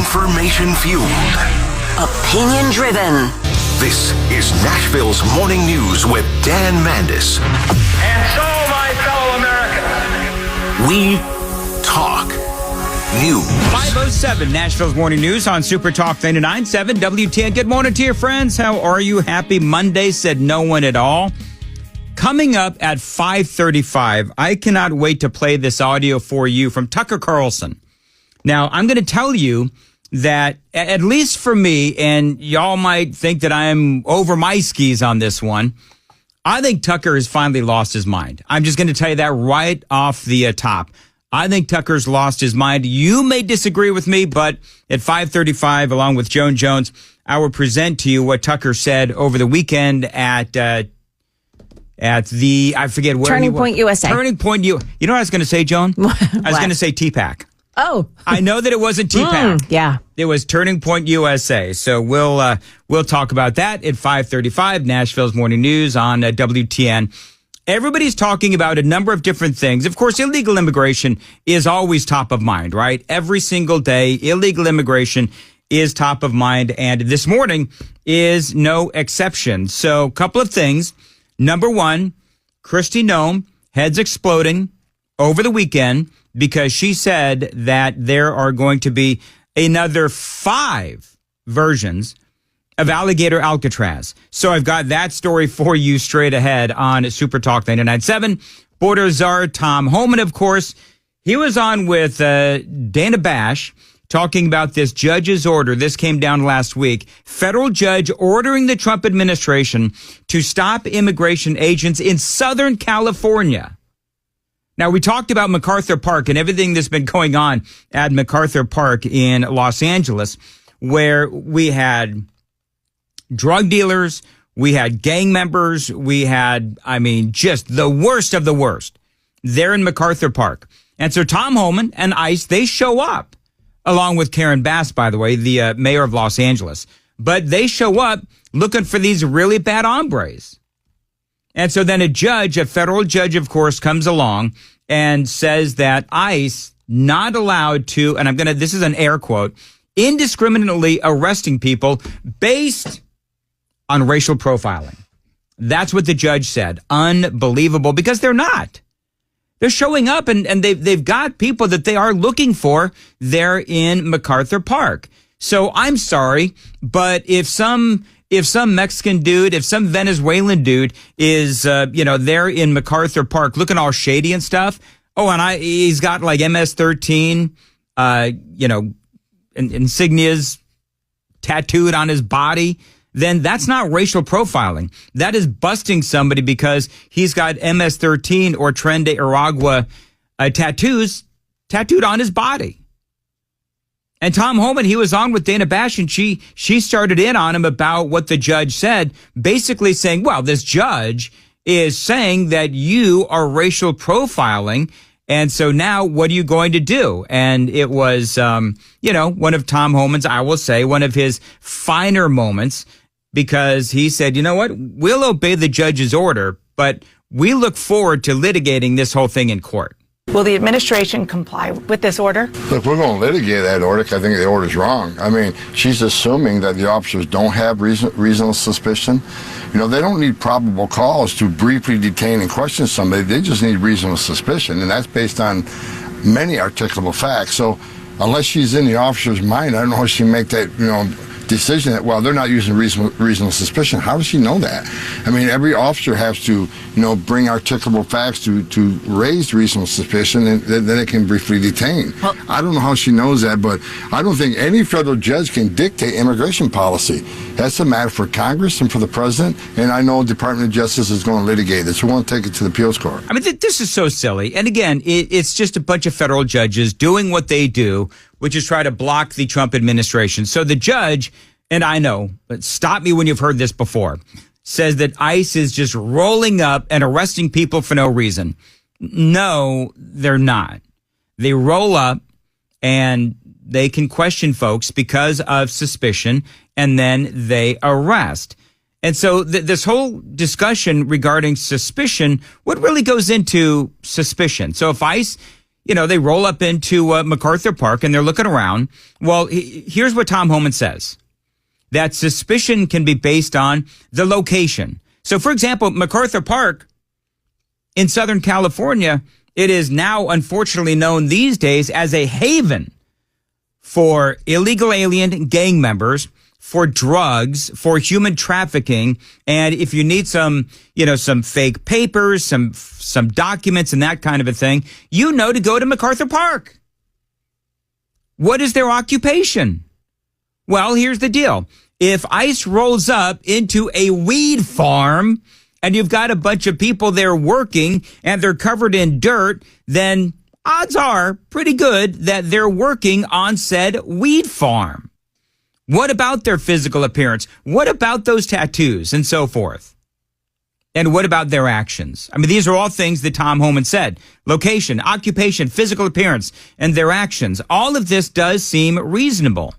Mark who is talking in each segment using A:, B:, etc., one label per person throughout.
A: Information-fueled.
B: Opinion-driven.
A: This is Nashville's Morning News with Dan Mandis.
C: And so, my fellow Americans,
A: we talk news.
D: 5:07 Nashville's Morning News on Super Talk 99.7 WTN. Good morning to your friends. How are you? Happy Monday, said no one at all. Coming up at 5:35, I cannot wait to play this audio for you from Tucker Carlson. Now, I'm going to tell you that, at least for me, and y'all might think that I'm over my skis on this one, I think Tucker has finally lost his mind. I'm just going to tell you that right off the top. I think Tucker's lost his mind. You may disagree with me, but at 5:35, along with Joan Jones, I will present to you what Tucker said over the weekend at the, I forget where.
E: Turning Point USA.
D: Turning Point You know what I was going to say, Joan? I was going to say TPAC.
E: Oh.
D: I know that it wasn't TPAC.
E: Yeah.
D: It was Turning Point USA. So we'll talk about that at 5:35, Nashville's Morning News on WTN. Everybody's talking about a number of different things. Of course, illegal immigration is always top of mind, right? Every single day, illegal immigration is top of mind. And this morning is no exception. So a couple of things. Number one, Kristi Noem, heads exploding over the weekend because she said that there are going to be another 5 versions of Alligator Alcatraz. So I've got that story for you straight ahead on Super Talk 99.7. Border czar Tom Homan, of course, he was on with Dana Bash talking about this judge's order. This came down last week. Federal judge ordering the Trump administration to stop immigration agents in Southern California. Now, we talked about MacArthur Park and everything that's been going on at MacArthur Park in Los Angeles, where we had drug dealers, we had gang members, we had, just the worst of the worst there in MacArthur Park. And so Tom Homan and ICE, they show up, along with Karen Bass, by the way, the mayor of Los Angeles. But they show up looking for these really bad hombres. And so then a federal judge, of course, comes along and says that ICE not allowed to, and this is an air quote, indiscriminately arresting people based on racial profiling. That's what the judge said. Unbelievable, because they're not. They're showing up and they've got people that they are looking for there in MacArthur Park. So I'm sorry, but if some Mexican dude, if some Venezuelan dude is, there in MacArthur Park looking all shady and stuff. Oh, and he's got like MS-13, insignias tattooed on his body. Then that's not racial profiling. That is busting somebody because he's got MS-13 or Tren de Aragua tattoos tattooed on his body. And Tom Homan, he was on with Dana Bash, and she started in on him about what the judge said, basically saying, well, this judge is saying that you are racial profiling, and so now what are you going to do? And it was, one of Tom Homan's, I will say, one of his finer moments, because he said, you know what, we'll obey the judge's order, but we look forward to litigating this whole thing in court.
F: Will the administration comply with this order?
G: Look, we're going to litigate that order because I think the order's wrong. She's assuming that the officers don't have reasonable suspicion. They don't need probable cause to briefly detain and question somebody. They just need reasonable suspicion, and that's based on many articulable facts. So unless she's in the officer's mind, I don't know how she can make that, decision that, well, they're not using reasonable suspicion. How does she know that? Every officer has to, bring articulable facts to raise reasonable suspicion, and then it can briefly detain. Well, I don't know how she knows that, but I don't think any federal judge can dictate immigration policy. That's a matter for Congress and for the president, and I know the Department of Justice is going to litigate this. We want to take it to the appeals court.
D: This is so silly. And again, it's just a bunch of federal judges doing what they do, which is try to block the Trump administration. So the judge, and I know, but stop me when you've heard this before, says that ICE is just rolling up and arresting people for no reason. No, they're not. They roll up and they can question folks because of suspicion, and then they arrest. And so this whole discussion regarding suspicion, what really goes into suspicion? So if ICE they roll up into MacArthur Park and they're looking around. Well, here's what Tom Homan says, that suspicion can be based on the location. So, for example, MacArthur Park in Southern California, it is now unfortunately known these days as a haven for illegal alien gang members, for drugs, for human trafficking. And if you need some fake papers, some documents and that kind of a thing, to go to MacArthur Park. What is their occupation? Well, here's the deal. If ICE rolls up into a weed farm and you've got a bunch of people there working and they're covered in dirt, then odds are pretty good that they're working on said weed farm. What about their physical appearance? What about those tattoos and so forth? And what about their actions? I mean, these are all things that Tom Homan said. Location, occupation, physical appearance, and their actions. All of this does seem reasonable.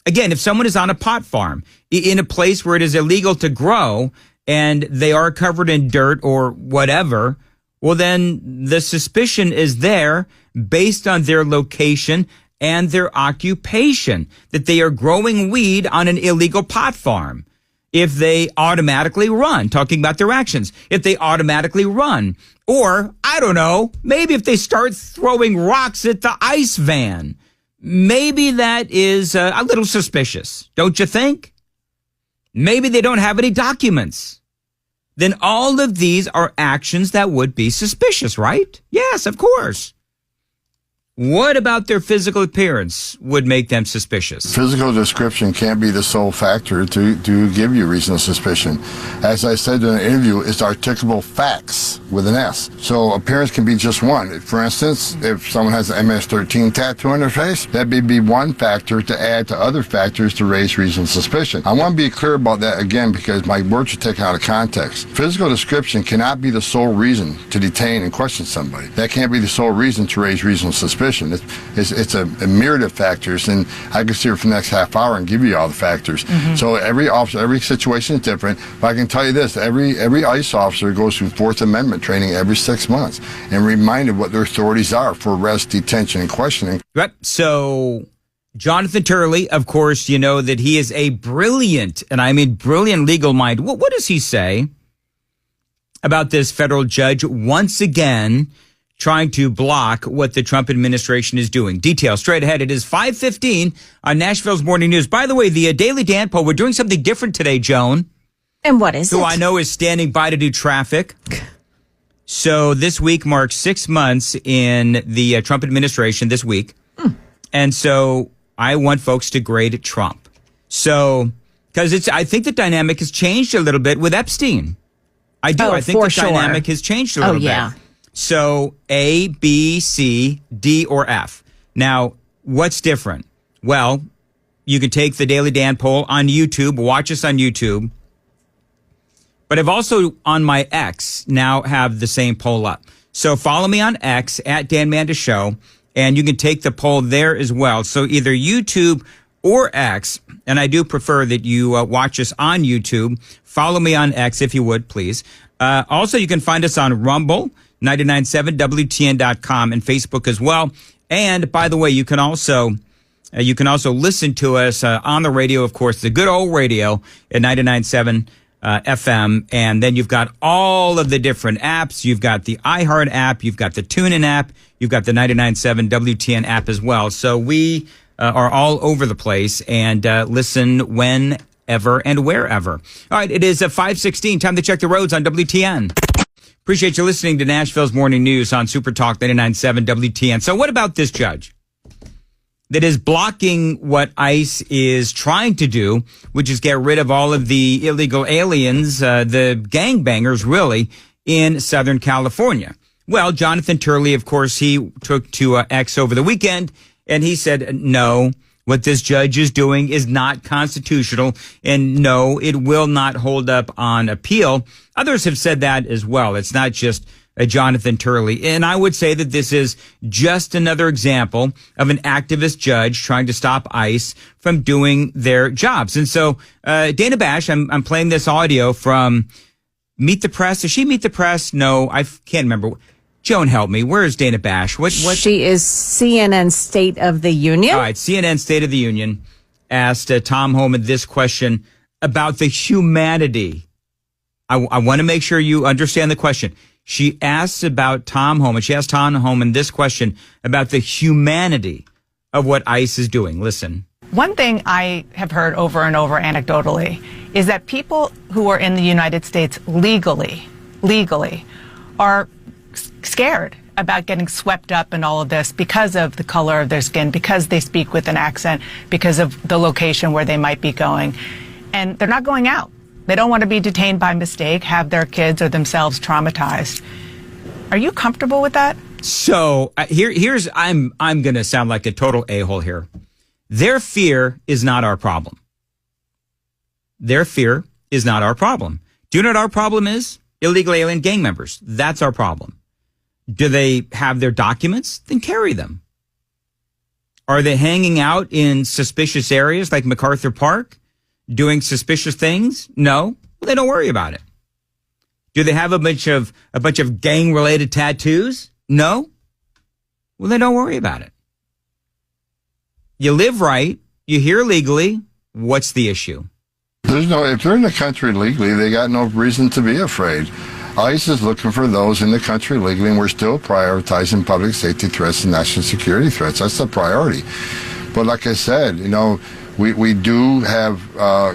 D: Again, if someone is on a pot farm in a place where it is illegal to grow and they are covered in dirt or whatever, well, then the suspicion is there based on their location and their occupation, that they are growing weed on an illegal pot farm. If they automatically run, talking about their actions, if they automatically run, or, I don't know, maybe if they start throwing rocks at the ICE van, maybe that is a little suspicious, don't you think? Maybe they don't have any documents. Then all of these are actions that would be suspicious, right? Yes, of course. What about their physical appearance would make them suspicious?
G: Physical description can't be the sole factor to give you reasonable suspicion. As I said in an interview, it's articulable facts with an S. So appearance can be just one. For instance, if someone has an MS-13 tattoo on their face, that may be one factor to add to other factors to raise reasonable suspicion. I want to be clear about that again because my words are taken out of context. Physical description cannot be the sole reason to detain and question somebody. That can't be the sole reason to raise reasonable suspicion. It's a myriad of factors, and I can sit here for the next half hour and give you all the factors. Mm-hmm. So every officer, every situation is different. But I can tell you this: every ICE officer goes through Fourth Amendment training every 6 months and reminded what their authorities are for arrest, detention, and questioning.
D: Right. So Jonathan Turley, of course, you know that he is a brilliant, and I mean brilliant legal mind. What does he say about this federal judge once again trying to block what the Trump administration is doing? Details straight ahead. It is 5:15 on Nashville's Morning News. By the way, the Daily Dan poll, we're doing something different today, Joan.
B: And what is it?
D: Who I know is standing by to do traffic. So this week marks 6 months in the Trump administration this week. And so I want folks to grade Trump. So, because I think the dynamic has changed a little bit with Epstein. I do. I think the dynamic has changed a little bit. So A, B, C, D, or F. Now, what's different? Well, you can take the Daily Dan poll on YouTube, watch us on YouTube. But I've also, on my X, now have the same poll up. So follow me on X, at Dan Mandis Show, and you can take the poll there as well. So either YouTube or X, and I do prefer that you watch us on YouTube. Follow me on X if you would, please. Also, you can find us on Rumble, 997WTN.com, and Facebook as well. And by the way, you can also listen to us on the radio, of course, the good old radio at 99.7 FM. And then you've got all of the different apps. You've got the iHeart app. You've got the TuneIn app. You've got the 99.7 WTN app as well. So we are all over the place and listen whenever and wherever. All right, it is 5:16. Time to check the roads on WTN. Appreciate you listening to Nashville's Morning News on Super Talk 99.7 WTN. So what about this judge that is blocking what ICE is trying to do, which is get rid of all of the illegal aliens, the gangbangers, really, in Southern California? Well, Jonathan Turley, of course, he took to X over the weekend, and he said, no, what this judge is doing is not constitutional, and no, it will not hold up on appeal. Others have said that as well. It's not just Jonathan Turley. And I would say that this is just another example of an activist judge trying to stop ICE from doing their jobs. And so Dana Bash, I'm playing this audio from Meet the Press. Is she Meet the Press? No, I can't remember. Joan, help me. Where is Dana Bash? What?
B: She is CNN State of the Union.
D: All right, CNN State of the Union asked Tom Homan this question about the humanity. I want to make sure you understand the question. She asked about Tom Homan. She asked Tom Homan this question about the humanity of what ICE is doing. Listen.
F: One thing I have heard over and over anecdotally is that people who are in the United States legally are scared about getting swept up in all of this because of the color of their skin, because they speak with an accent, because of the location where they might be going. And they're not going out. They don't want to be detained by mistake, have their kids or themselves traumatized. Are you comfortable with that?
D: So here's I'm going to sound like a total a-hole here. Their fear is not our problem. Their fear is not our problem. Do you know what our problem is? Illegal alien gang members. That's our problem. Do they have their documents? Then carry them. Are they hanging out in suspicious areas like MacArthur Park, doing suspicious things? No. Well, then don't worry about it. Do they have a bunch of gang-related tattoos? No. Well, then don't worry about it. You live right. You're here legally. What's the issue?
G: If they're in the country legally, they got no reason to be afraid. ICE is looking for those in the country legally, and we're still prioritizing public safety threats and national security threats. That's the priority. But like I said, we do have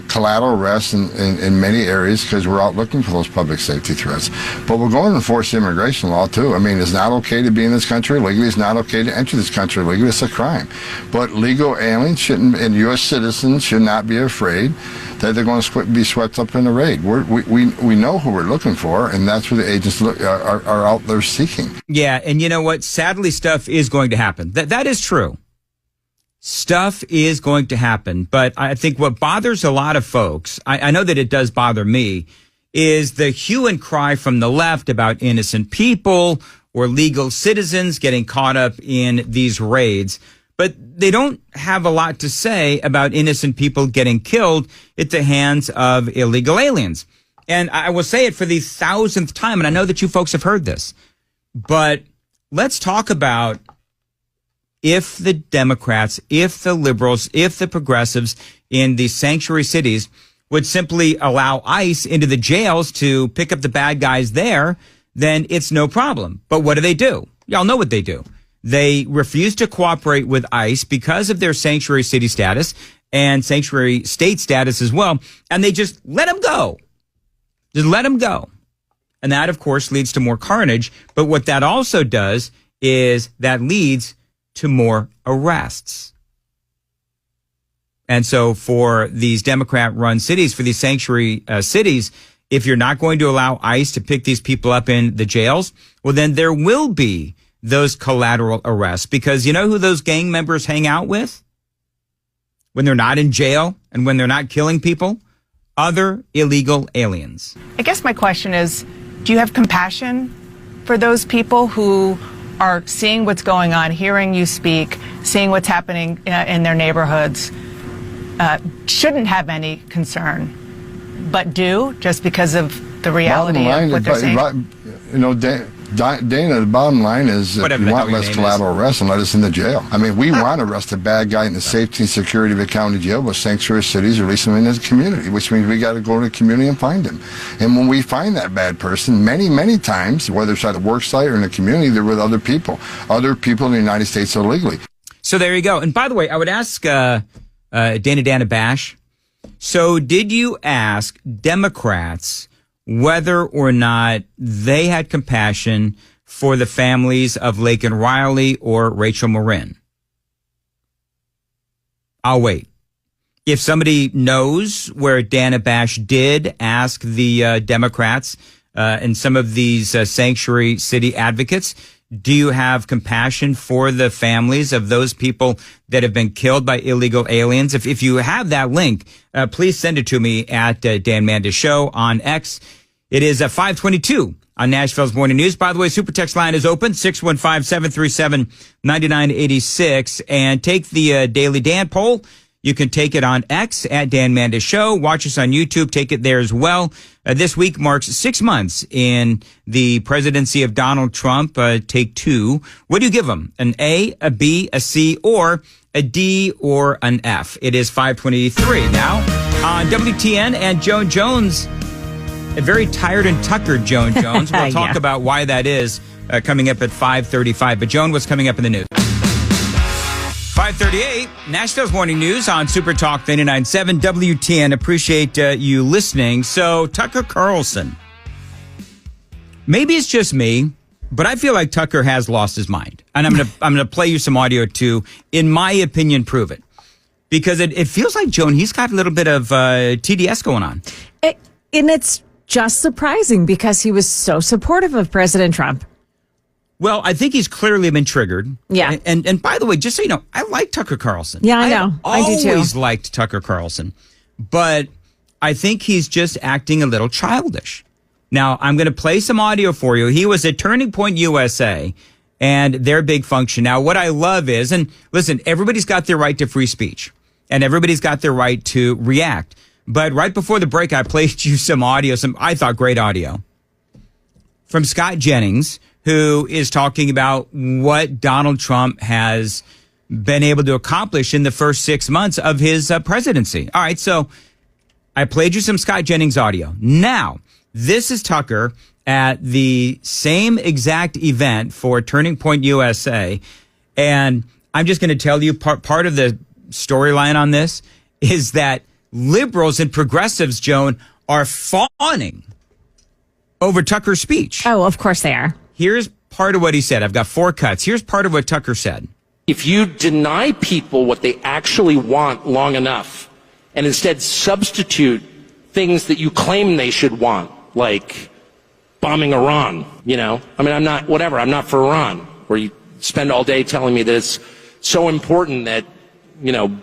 G: collateral arrests in many areas because we're out looking for those public safety threats. But we're going to enforce immigration law, too. I mean, it's not okay to be in this country legally. It's not okay to enter this country legally. It's a crime. But legal aliens and U.S. citizens should not be afraid that they're going to be swept up in a raid. We know who we're looking for, and that's who the agents are out there seeking.
D: Yeah, and you know what? Sadly, stuff is going to happen. That is true. Stuff is going to happen, but I think what bothers a lot of folks, I know that it does bother me, is the hue and cry from the left about innocent people or legal citizens getting caught up in these raids. But they don't have a lot to say about innocent people getting killed at the hands of illegal aliens. And I will say it for the 1,000th time, and I know that you folks have heard this, but let's talk about if the Democrats, if the liberals, if the progressives in the sanctuary cities would simply allow ICE into the jails to pick up the bad guys there, then it's no problem. But what do? Y'all know what they do. They refuse to cooperate with ICE because of their sanctuary city status and sanctuary state status as well. And they just let them go. Just let them go. And that, of course, leads to more carnage. But what that also does is that leads to more arrests. And so for these Democrat-run cities, for these sanctuary cities, if you're not going to allow ICE to pick these people up in the jails, well, then there will be those collateral arrests. Because you know who those gang members hang out with when they're not in jail and when they're not killing people? Other illegal aliens.
F: I guess my question is, do you have compassion for those people who are seeing what's going on, hearing you speak, seeing what's happening in their neighborhoods, shouldn't have any concern, but do just because of the reality of what they're saying?
G: Dana, the bottom line is if you want less collateral arrests, and let us in the jail. I mean, we want to arrest a bad guy in the safety and security of a county jail, but sanctuary cities release him into the community, which means we got to go to the community and find him. And when we find that bad person, many times, whether it's at a work site or in the community, they're with other people in the United States illegally.
D: So there you go. And by the way, I would ask Dana Bash, so did you ask Democrats whether or not they had compassion for the families of Laken Riley or Rachel Marin? I'll wait. If somebody knows where Dana Bash did ask the Democrats and some of these sanctuary city advocates, do you have compassion for the families of those people that have been killed by illegal aliens? If you have that link, please send it to me at Dan Mandis Show on X. It is 5:22 on Nashville's Morning News. By the way, Super Text line is open, 615-737-9986. And take the Daily Dan poll. You can take it on X at Dan Mandis Show. Watch us on YouTube. Take it there as well. This week marks 6 months in the presidency of Donald Trump. Take two. What do you give him? An A, a B, a C, or a D, or an F? It is 5:23 now on WTN, and Joan Jones, a very tired and tuckered Joan Jones. We'll talk
B: Yeah.
D: about why that is coming up at 5:35. But Joan, what's coming up in the news? 5:38, Nashville's Morning News on Super Talk 99.7 WTN. Appreciate you listening. So, Tucker Carlson. Maybe it's just me, but I feel like Tucker has lost his mind. And I'm gonna play you some audio to, in my opinion, prove it. Because it feels like, Joan, he's got a little bit of TDS going on.
B: And it's just surprising because he was so supportive of President Trump.
D: Well, I think he's clearly been triggered.
B: Yeah.
D: And by the way, just so you know, I like Tucker Carlson.
B: Yeah, I know. I do too.
D: Always liked Tucker Carlson. But I think he's just acting a little childish. Now, I'm going to play some audio for you. He was at Turning Point USA and their big function. Now, what I love is, and listen, everybody's got their right to free speech and everybody's got their right to react. But right before the break, I played you some audio, I thought great audio from Scott Jennings, who is talking about what Donald Trump has been able to accomplish in the first 6 months of his presidency. All right, so I played you some Scott Jennings audio. Now, this is Tucker at the same exact event for Turning Point USA. And I'm just going to tell you part of the storyline on this is that liberals and progressives, Joan, are fawning over Tucker's speech.
B: Oh, of course they are.
D: Here's part of what he said. I've got 4 cuts. Here's part of what Tucker said.
E: If you deny people what they actually want long enough and instead substitute things that you claim they should want, like bombing Iran, I'm not for Iran, where you spend all day telling me that it's so important that,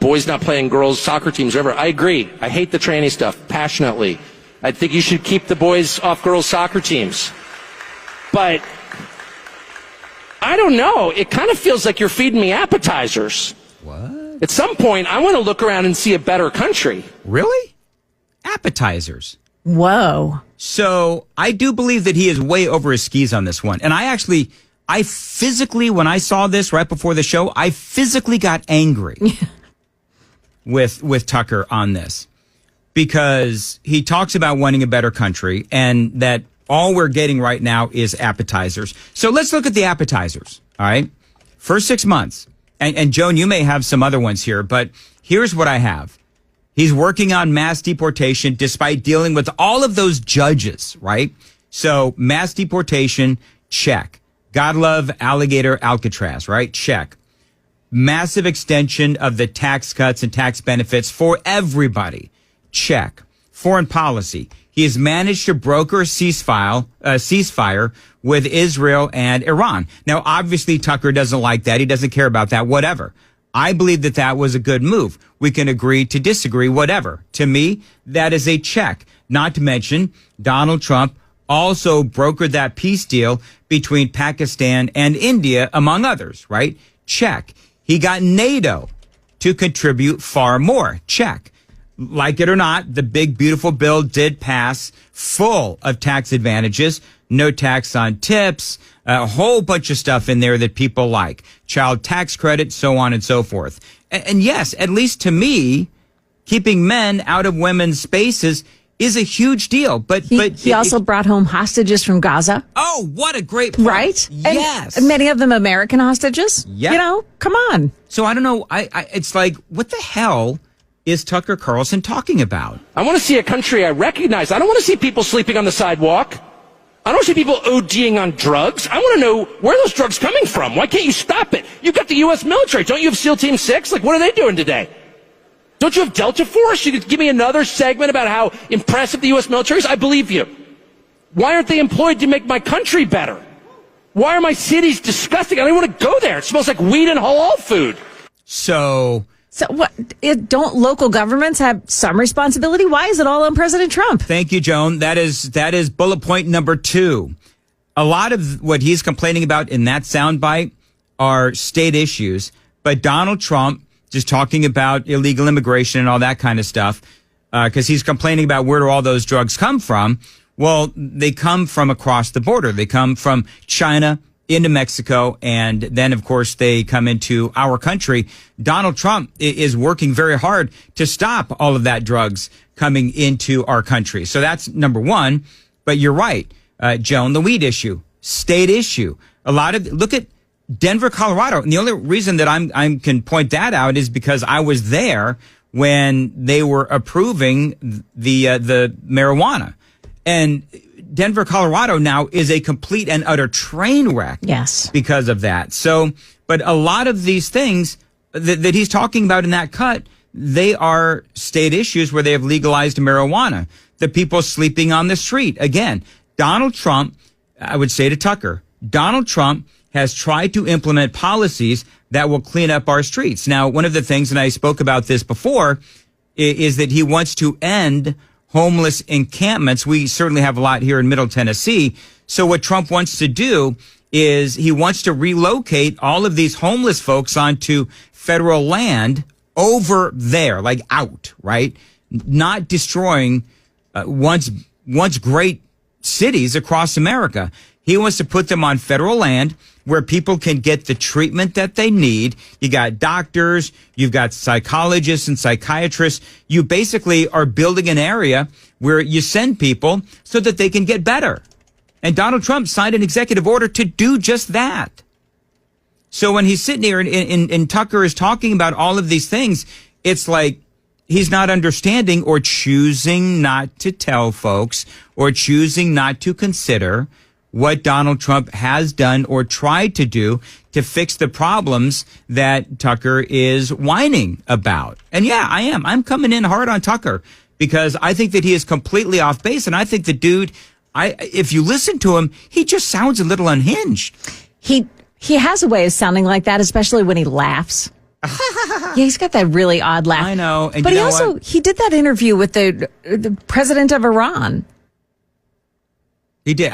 E: boys not playing girls' soccer teams, whatever. I agree. I hate the tranny stuff passionately. I think you should keep the boys off girls' soccer teams. But I don't know. It kind of feels like you're feeding me appetizers.
D: What?
E: At some point, I want to look around and see a better country.
D: Really? Appetizers.
B: Whoa.
D: So I do believe that he is way over his skis on this one. And I physically, when I saw this right before the show, I physically got angry with Tucker on this. Because he talks about wanting a better country and that all we're getting right now is appetizers. So let's look at the appetizers, all right? First 6 months. And Joan, you may have some other ones here, but here's what I have. He's working on mass deportation despite dealing with all of those judges, right? So mass deportation, check. God love alligator Alcatraz, right? Check. Massive extension of the tax cuts and tax benefits for everybody. Check. Foreign policy. He has managed to broker a ceasefire with Israel and Iran. Now, obviously, Tucker doesn't like that. He doesn't care about that, whatever. I believe that that was a good move. We can agree to disagree, whatever. To me, that is a check. Not to mention, Donald Trump also brokered that peace deal between Pakistan and India, among others, right? Check. He got NATO to contribute far more. Check. Like it or not, the big, beautiful bill did pass, full of tax advantages, no tax on tips, a whole bunch of stuff in there that people like, child tax credit, so on and so forth. And yes, at least to me, keeping men out of women's spaces is a huge deal. But
B: he also brought home hostages from Gaza.
D: Oh, what a great point.
B: Right?
D: Yes.
B: And many of them American hostages.
D: Yeah.
B: Come on.
D: So I don't know. It's like, what the hell is Tucker Carlson talking about?
E: I want to see a country I recognize. I don't want to see people sleeping on the sidewalk. I don't want to see people ODing on drugs. I want to know where those drugs coming from. Why can't you stop it? You've got the U.S. military. Don't you have SEAL Team 6? Like, what are they doing today? Don't you have Delta Force? You could give me another segment about how impressive the U.S. military is? I believe you. Why aren't they employed to make my country better? Why are my cities disgusting? I don't even want to go there. It smells like weed and halal food.
B: So what? Don't local governments have some responsibility? Why is it all on President Trump?
D: Thank you, Joan. That is bullet point number 2. A lot of what he's complaining about in that soundbite are state issues, but Donald Trump just talking about illegal immigration and all that kind of stuff, because he's complaining about where do all those drugs come from. Well, they come from across the border. They come from China into Mexico, and then, of course, they come into our country. Donald Trump is working very hard to stop all of that drugs coming into our country. So that's number one. But you're right, Joan, the weed issue, state issue. Look at Denver, Colorado. And the only reason that I can point that out is because I was there when they were approving the marijuana. And Denver, Colorado now is a complete and utter train wreck.
B: Yes.
D: Because of that. So, but a lot of these things that he's talking about in that cut, they are state issues where they have legalized marijuana. The people sleeping on the street. Again, Donald Trump, I would say to Tucker, Donald Trump has tried to implement policies that will clean up our streets. Now, one of the things, and I spoke about this before, is that he wants to end homeless encampments. We certainly have a lot here in Middle Tennessee. So what Trump wants to do is he wants to relocate all of these homeless folks onto federal land over there, like out, right? Not destroying once great cities across America. He wants to put them on federal land where people can get the treatment that they need. You got doctors, you've got psychologists and psychiatrists. You basically are building an area where you send people so that they can get better. And Donald Trump signed an executive order to do just that. So when he's sitting here and Tucker is talking about all of these things, it's like he's not understanding or choosing not to tell folks or choosing not to consider what Donald Trump has done or tried to do to fix the problems that Tucker is whining about. And yeah, I am. I'm coming in hard on Tucker because I think that he is completely off base. And I think the dude, if you listen to him, he just sounds a little unhinged.
B: He has a way of sounding like that, especially when he laughs. Yeah, he's got that really odd laugh.
D: I know. And
B: but he did that interview with the president of Iran.
D: He did.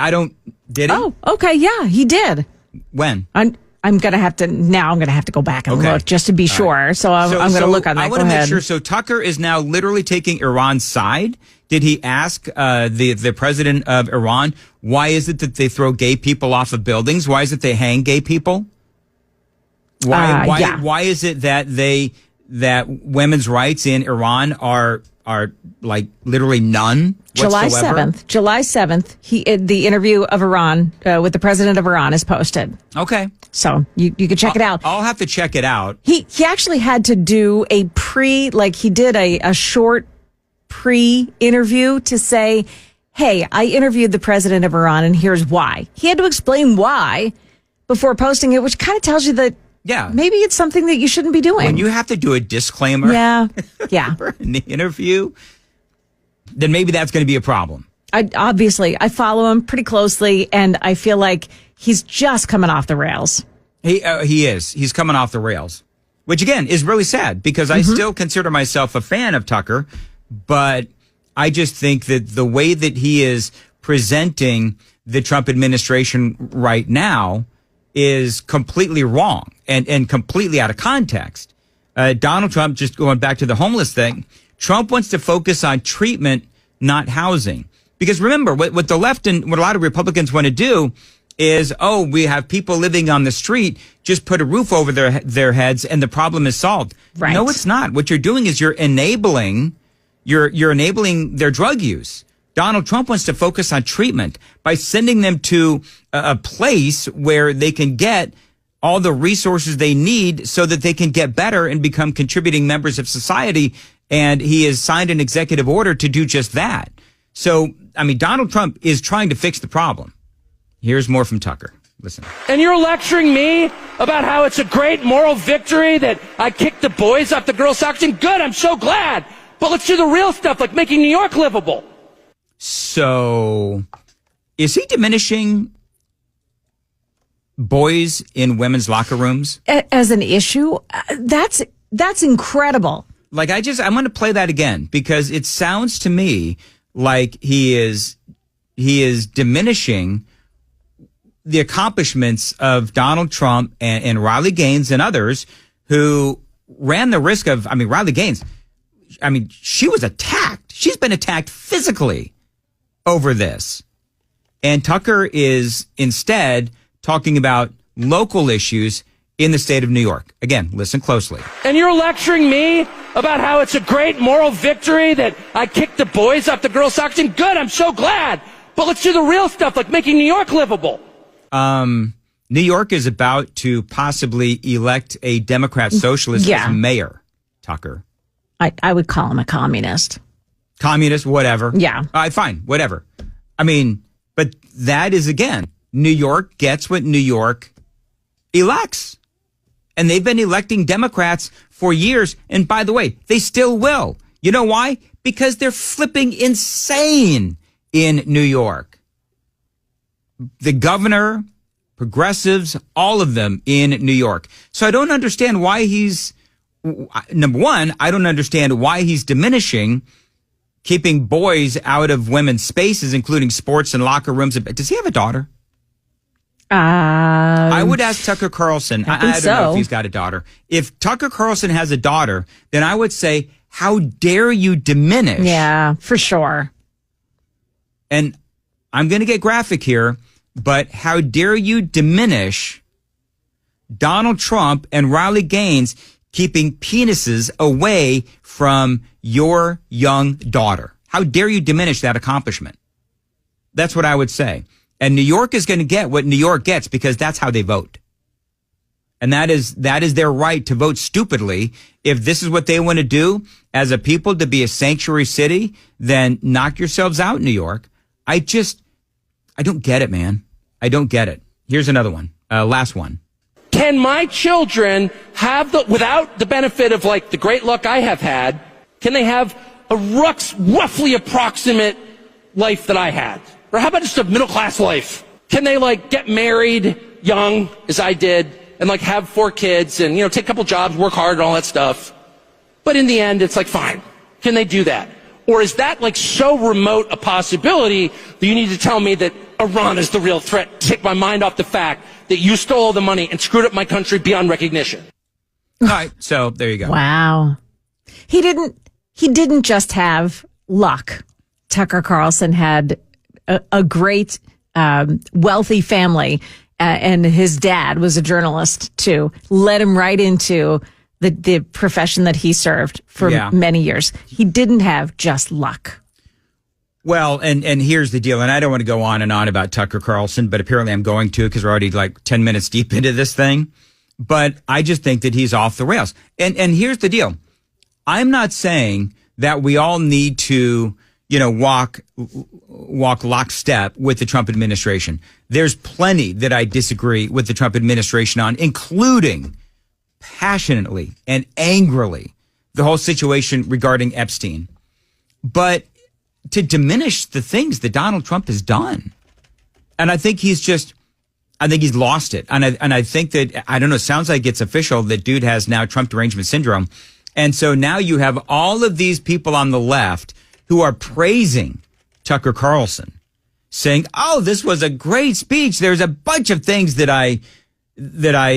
D: Did he?
B: Oh, okay. Yeah, he did.
D: When?
B: I'm going to have to go back and look just to be sure. Right. So I'm going to look on that.
D: I want to make sure. So Tucker is now literally taking Iran's side. Did he ask the president of Iran, why is it that they throw gay people off of buildings? Why is it they hang gay people? Why is it that women's rights in Iran are like literally none whatsoever?
B: July 7th, the interview of Iran with the president of Iran is posted.
D: Okay.
B: So you can check it out.
D: I'll have to check it out.
B: He actually had to do he did a short pre-interview to say, hey, I interviewed the president of Iran and here's why. He had to explain why before posting it, which kind of tells you that maybe it's something that you shouldn't be doing.
D: When you have to do a disclaimer
B: yeah.
D: in the interview, then maybe that's going to be a problem.
B: I follow him pretty closely, and I feel like he's just coming off the rails.
D: He is. He's coming off the rails, which, again, is really sad because I still consider myself a fan of Tucker, but I just think that the way that he is presenting the Trump administration right now is completely wrong and completely out of context. Donald Trump, just going back to the homeless thing, Trump wants to focus on treatment, not housing. Because remember, what the left and what a lot of Republicans want to do is, we have people living on the street, just put a roof over their heads and the problem is solved.
B: Right.
D: No, it's not. What you're doing is you're enabling their drug use. Donald Trump wants to focus on treatment by sending them to a place where they can get all the resources they need so that they can get better and become contributing members of society. And he has signed an executive order to do just that. So, I mean, Donald Trump is trying to fix the problem. Here's more from Tucker. Listen.
E: And you're lecturing me about how it's a great moral victory that I kicked the boys off the girls' soccer team? Good, I'm so glad. But let's do the real stuff, like making New York livable.
D: So, is he diminishing boys in women's locker rooms
B: as an issue? That's incredible.
D: Like, I'm going to play that again because it sounds to me like he is diminishing the accomplishments of Donald Trump and Riley Gaines and others who ran the risk of, Riley Gaines, she was attacked. She's been attacked physically over this. And Tucker is instead talking about local issues in the state of New York. Again, listen closely.
E: And you're lecturing me about how it's a great moral victory that I kicked the boys off the girls' soccer team? Good, I'm so glad. But let's do the real stuff, like making New York livable.
D: New York is about to possibly elect a Democrat socialist as mayor, Tucker.
B: I would call him a communist.
D: Communist, whatever.
B: Yeah.
D: All right, fine, whatever. But that is, again, New York gets what New York elects. And they've been electing Democrats for years. And by the way, they still will. You know why? Because they're flipping insane in New York. The governor, progressives, all of them in New York. So I don't understand why number one, I don't understand why he's diminishing keeping boys out of women's spaces, including sports and locker rooms. Does he have a daughter? I would ask Tucker Carlson. I don't know if he's got a daughter. If Tucker Carlson has a daughter, then I would say, how dare you diminish?
B: Yeah, for sure.
D: And I'm going to get graphic here, but how dare you diminish Donald Trump and Riley Gaines keeping penises away from your young daughter? How dare you diminish that accomplishment? That's what I would say. And New York is going to get what New York gets because that's how they vote. And that is their right to vote stupidly. If this is what they want to do as a people, to be a sanctuary city, then knock yourselves out, New York. I don't get it, man. I don't get it. Here's another one. Last one.
E: Can my children have without the benefit of like the great luck I have had, can they have a roughly approximate life that I had? Or how about just a middle-class life? Can they like get married young, as I did, and like have 4 kids and, take a couple jobs, work hard and all that stuff? But in the end, it's like, fine. Can they do that? Or is that like so remote a possibility that you need to tell me that Iran is the real threat to take my mind off the fact that you stole all the money and screwed up my country beyond recognition?
D: All right. So there you go.
B: Wow. He didn't just have luck. Tucker Carlson had a great, wealthy family, and his dad was a journalist too. Led him right into the profession that he served for many years. He didn't have just luck.
D: Well, and here's the deal, and I don't want to go on and on about Tucker Carlson, but apparently I'm going to because we're already like 10 minutes deep into this thing. But I just think that he's off the rails. And here's the deal. I'm not saying that we all need to, walk lockstep with the Trump administration. There's plenty that I disagree with the Trump administration on, including passionately and angrily the whole situation regarding Epstein. But to diminish the things that Donald Trump has done. And I think he's lost it. And I think that, I don't know, it sounds like it's official that dude has now Trump derangement syndrome. And so now you have all of these people on the left who are praising Tucker Carlson, saying, oh, this was a great speech. There's a bunch of things that I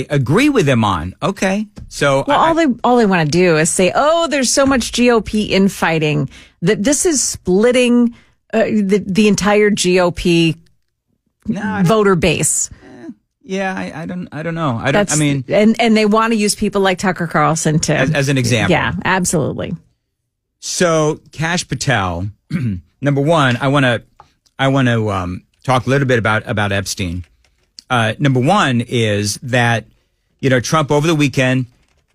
D: agree with him on. Okay. So
B: all they want to do is say, oh, there's so much GOP infighting that this is splitting the entire GOP voter base.
D: Yeah, I don't know.
B: And they want to use people like Tucker Carlson to
D: as an example.
B: Yeah, absolutely.
D: So Kash Patel, number one, I want to talk a little bit about Epstein. Number one is that, Trump over the weekend,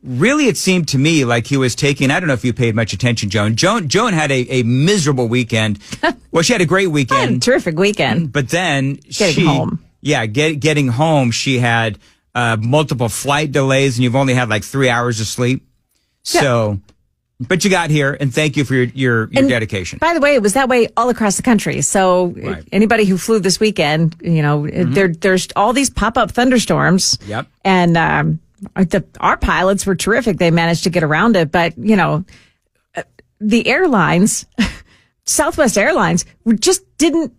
D: really it seemed to me like he was taking, I don't know if you paid much attention, Joan. Joan had a miserable weekend. Well, she had a great weekend.
B: I had a terrific weekend.
D: But then
B: getting home.
D: Yeah, getting home, she had multiple flight delays and you've only had like 3 hours of sleep. Yeah. So, but you got here, and thank you for your dedication.
B: By the way, it was that way all across the country. So
D: right.
B: Anybody who flew this weekend, there's all these pop-up thunderstorms.
D: Yep.
B: And our pilots were terrific. They managed to get around it. But, the airlines, Southwest Airlines, just didn't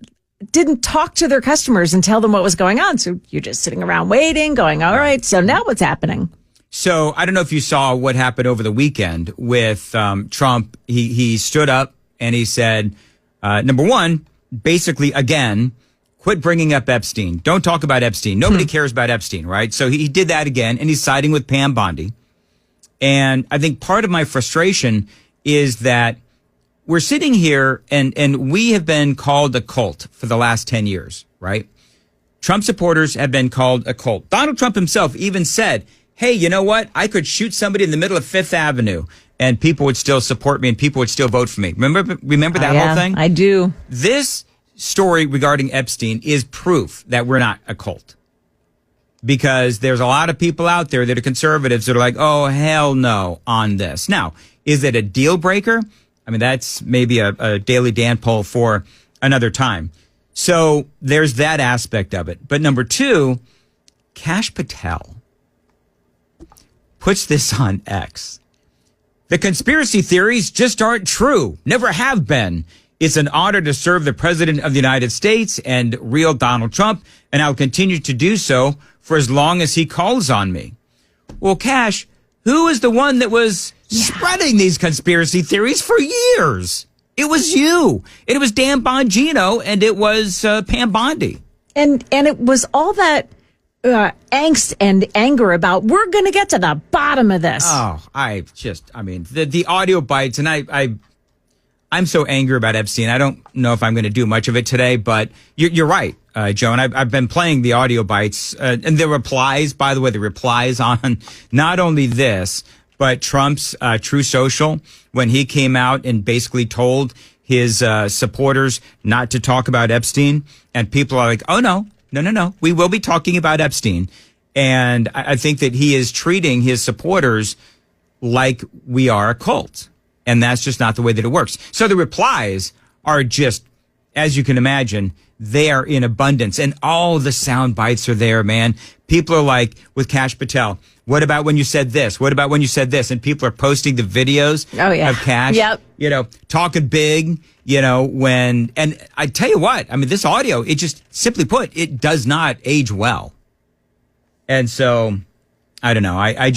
B: talk to their customers and tell them what was going on. So you're just sitting around waiting, going, all right, so now what's happening?
D: So I don't know if you saw what happened over the weekend with Trump. He stood up and he said, number one, basically, again, quit bringing up Epstein. Don't talk about Epstein. Nobody cares about Epstein, right? So he did that again, and he's siding with Pam Bondi. And I think part of my frustration is that we're sitting here and we have been called a cult for the last 10 years, right? Trump supporters have been called a cult. Donald Trump himself even said, hey, you know what? I could shoot somebody in the middle of Fifth Avenue and people would still support me and people would still vote for me. Remember that whole thing?
B: I do.
D: This story regarding Epstein is proof that we're not a cult. Because there's a lot of people out there that are conservatives that are like, oh, hell no on this. Now, is it a deal breaker? I mean, that's maybe a Daily Dan poll for another time. So there's that aspect of it. But number two, Kash Patel puts this on X. The conspiracy theories just aren't true. Never have been. It's an honor to serve the President of the United States and real Donald Trump, and I'll continue to do so for as long as he calls on me. Well, Kash, who is the one that was spreading these conspiracy theories for years? It was you. It was Dan Bongino, and it was Pam Bondi. And
B: it was all that angst and anger about, we're going to get to the bottom of this.
D: Oh, the audio bites, and I'm so angry about Epstein. I don't know if I'm going to do much of it today, but you're right, Joe. And I've been playing the audio bites and the replies, by the way, on not only this, but Trump's True Social, when he came out and basically told his supporters not to talk about Epstein. And people are like, oh, no. We will be talking about Epstein. And I think that he is treating his supporters like we are a cult. And that's just not the way that it works. So the replies are just, as you can imagine, they are in abundance. And all the sound bites are there, man. People are like, with Kash Patel, what about when you said this? What about when you said this? And people are posting the videos of Kash, talking big, and I tell you what, I mean, this audio, it just, simply put, it does not age well. And so, I don't know. I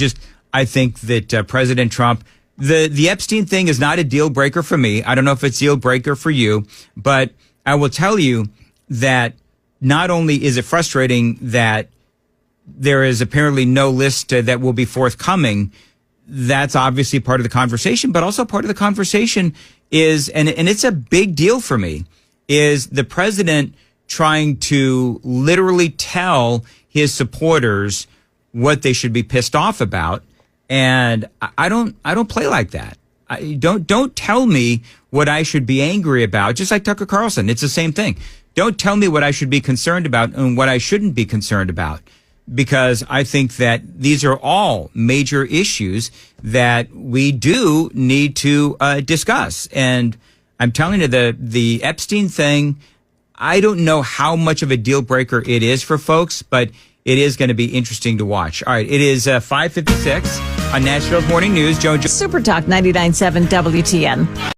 D: think that President Trump, the Epstein thing is not a deal breaker for me. I don't know if it's a deal breaker for you, but I will tell you that not only is it frustrating that there is apparently no list that will be forthcoming, that's obviously part of the conversation, but also part of the conversation is, and it's a big deal for me, is the president trying to literally tell his supporters what they should be pissed off about. And I don't play like that. Don't tell me what I should be angry about. Just like Tucker Carlson, it's the same thing. Don't tell me what I should be concerned about and what I shouldn't be concerned about, because I think that these are all major issues that we do need to discuss. And I'm telling you, the Epstein thing, I don't know how much of a deal breaker it is for folks, but it is going to be interesting to watch. All right, it is 5:56 on Nashville's Morning News. Joe.
B: Super Talk 99.7 WTN.